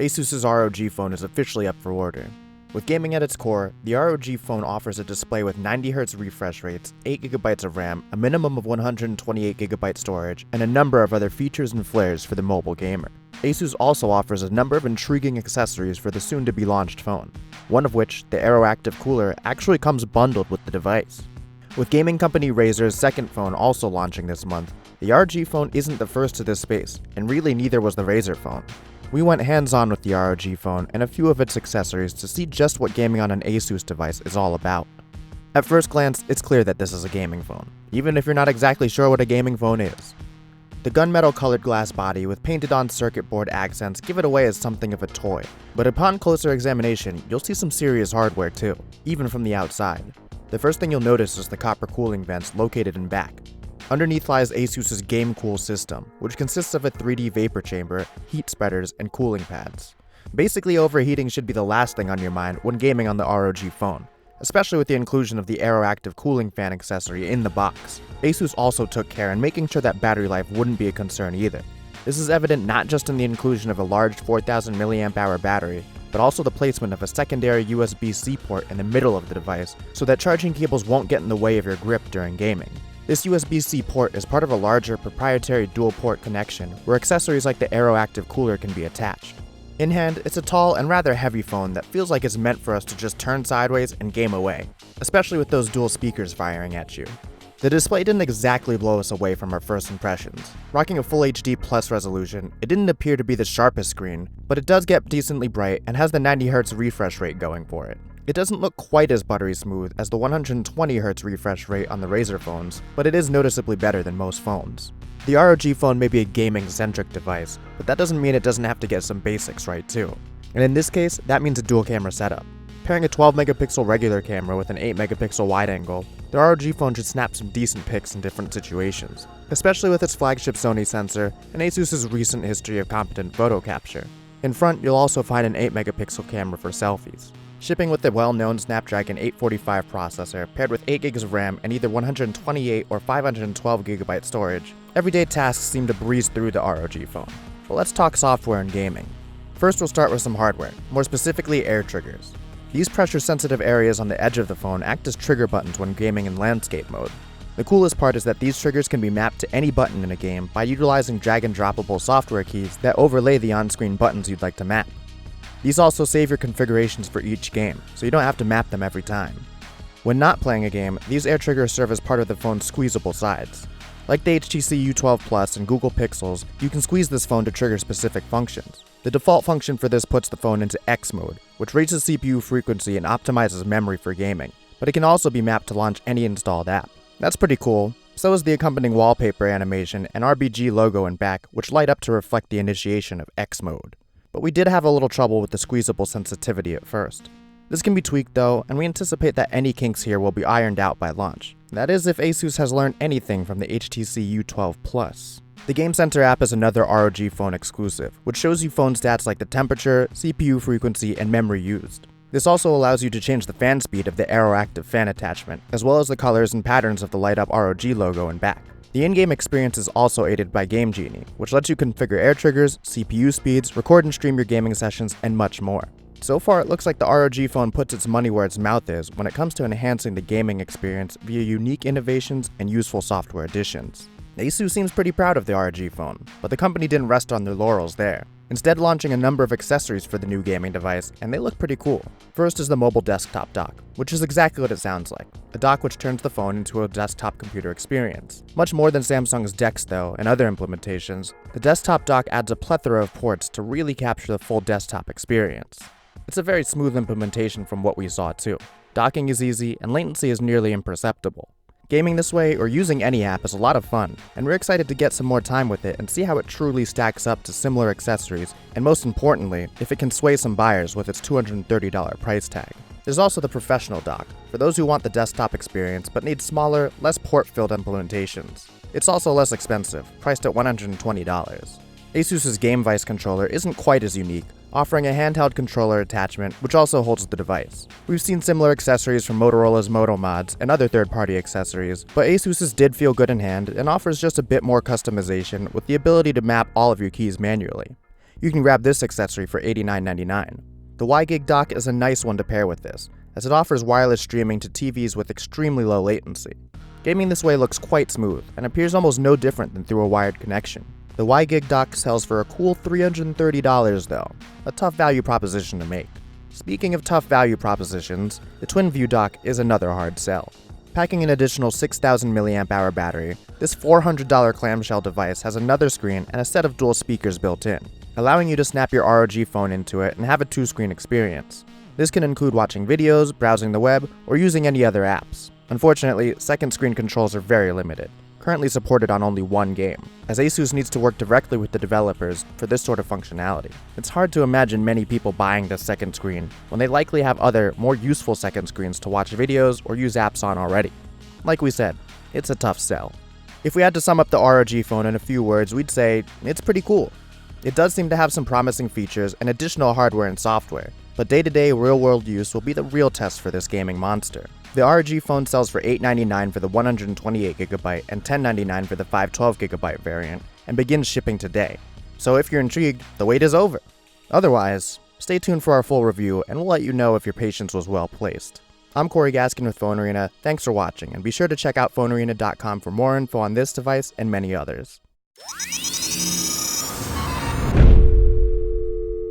Asus's ROG Phone is officially up for order. With gaming at its core, the ROG Phone offers a display with 90Hz refresh rates, 8GB of RAM, a minimum of 128GB storage, and a number of other features and flares for the mobile gamer. Asus also offers a number of intriguing accessories for the soon-to-be-launched phone, one of which, the AeroActive Cooler, actually comes bundled with the device. With gaming company Razer's second phone also launching this month, the ROG Phone isn't the first to this space, and really neither was the Razer Phone. We went hands-on with the ROG Phone and a few of its accessories to see just what gaming on an Asus device is all about. At first glance, it's clear that this is a gaming phone, even if you're not exactly sure what a gaming phone is. The gunmetal colored glass body with painted-on circuit board accents give it away as something of a toy, but upon closer examination, you'll see some serious hardware too, even from the outside. The first thing you'll notice is the copper cooling vents located in back. Underneath lies Asus's GameCool system, which consists of a 3D vapor chamber, heat spreaders, and cooling pads. Basically, overheating should be the last thing on your mind when gaming on the ROG Phone, especially with the inclusion of the AeroActive cooling fan accessory in the box. Asus also took care in making sure that battery life wouldn't be a concern either. This is evident not just in the inclusion of a large 4000 mAh battery, but also the placement of a secondary USB-C port in the middle of the device so that charging cables won't get in the way of your grip during gaming. This USB-C port is part of a larger proprietary dual-port connection where accessories like the AeroActive Cooler can be attached. In hand, it's a tall and rather heavy phone that feels like it's meant for us to just turn sideways and game away, especially with those dual speakers firing at you. The display didn't exactly blow us away from our first impressions. Rocking a Full HD Plus resolution, it didn't appear to be the sharpest screen, but it does get decently bright and has the 90Hz refresh rate going for it. It doesn't look quite as buttery smooth as the 120Hz refresh rate on the Razer phones, but it is noticeably better than most phones. The ROG Phone may be a gaming-centric device, but that doesn't mean it doesn't have to get some basics right too. And in this case, that means a dual camera setup. Pairing a 12-megapixel regular camera with an 8-megapixel wide angle, the ROG Phone should snap some decent pics in different situations, especially with its flagship Sony sensor and Asus's recent history of competent photo capture. In front, you'll also find an 8-megapixel camera for selfies. Shipping with the well-known Snapdragon 845 processor paired with 8GB of RAM and either 128 or 512GB storage, everyday tasks seem to breeze through the ROG Phone. But let's talk software and gaming. First, we'll start with some hardware, more specifically air triggers. These pressure-sensitive areas on the edge of the phone act as trigger buttons when gaming in landscape mode. The coolest part is that these triggers can be mapped to any button in a game by utilizing drag-and-droppable software keys that overlay the on-screen buttons you'd like to map. These also save your configurations for each game, so you don't have to map them every time. When not playing a game, these air triggers serve as part of the phone's squeezable sides. Like the HTC U12 Plus and Google Pixels, you can squeeze this phone to trigger specific functions. The default function for this puts the phone into X mode, which raises CPU frequency and optimizes memory for gaming, but it can also be mapped to launch any installed app. That's pretty cool. So is the accompanying wallpaper animation and RBG logo in back, which light up to reflect the initiation of X mode. But we did have a little trouble with the squeezable sensitivity at first. This can be tweaked though, and we anticipate that any kinks here will be ironed out by launch. That is if Asus has learned anything from the HTC U12 Plus. The Game Center app is another ROG Phone exclusive, which shows you phone stats like the temperature, CPU frequency, and memory used. This also allows you to change the fan speed of the AeroActive fan attachment, as well as the colors and patterns of the light-up ROG logo in back. The in-game experience is also aided by Game Genie, which lets you configure air triggers, CPU speeds, record and stream your gaming sessions, and much more. So far, it looks like the ROG Phone puts its money where its mouth is when it comes to enhancing the gaming experience via unique innovations and useful software additions. Asus seems pretty proud of the ROG Phone, but the company didn't rest on their laurels there, instead launching a number of accessories for the new gaming device, and they look pretty cool. First is the mobile desktop dock, which is exactly what it sounds like, a dock which turns the phone into a desktop computer experience. Much more than Samsung's DeX though, and other implementations, the desktop dock adds a plethora of ports to really capture the full desktop experience. It's a very smooth implementation from what we saw too. Docking is easy, and latency is nearly imperceptible. Gaming this way, or using any app, is a lot of fun, and we're excited to get some more time with it and see how it truly stacks up to similar accessories, and most importantly, if it can sway some buyers with its $230 price tag. There's also the professional dock, for those who want the desktop experience but need smaller, less port-filled implementations. It's also less expensive, priced at $120. Asus's Game Vice controller isn't quite as unique, offering a handheld controller attachment which also holds the device. We've seen similar accessories from Motorola's Moto Mods and other third-party accessories, but Asus's did feel good in hand and offers just a bit more customization with the ability to map all of your keys manually. You can grab this accessory for $89.99. The WiGig dock is a nice one to pair with this, as it offers wireless streaming to TVs with extremely low latency. Gaming this way looks quite smooth, and appears almost no different than through a wired connection. The WiGig dock sells for a cool $330 though, a tough value proposition to make. Speaking of tough value propositions, the TwinView dock is another hard sell. Packing an additional 6,000 mAh battery, this $400 clamshell device has another screen and a set of dual speakers built in, allowing you to snap your ROG phone into it and have a two-screen experience. This can include watching videos, browsing the web, or using any other apps. Unfortunately, second screen controls are very limited, currently supported on only one game, as Asus needs to work directly with the developers for this sort of functionality. It's hard to imagine many people buying this second screen when they likely have other, more useful second screens to watch videos or use apps on already. Like we said, it's a tough sell. If we had to sum up the ROG phone in a few words, we'd say it's pretty cool. It does seem to have some promising features and additional hardware and software, but day-to-day real-world use will be the real test for this gaming monster. The ROG phone sells for $899 for the 128GB and $1099 for the 512GB variant, and begins shipping today. So if you're intrigued, the wait is over. Otherwise, stay tuned for our full review and we'll let you know if your patience was well placed. I'm Corey Gaskin with PhoneArena, thanks for watching, and be sure to check out PhoneArena.com for more info on this device and many others.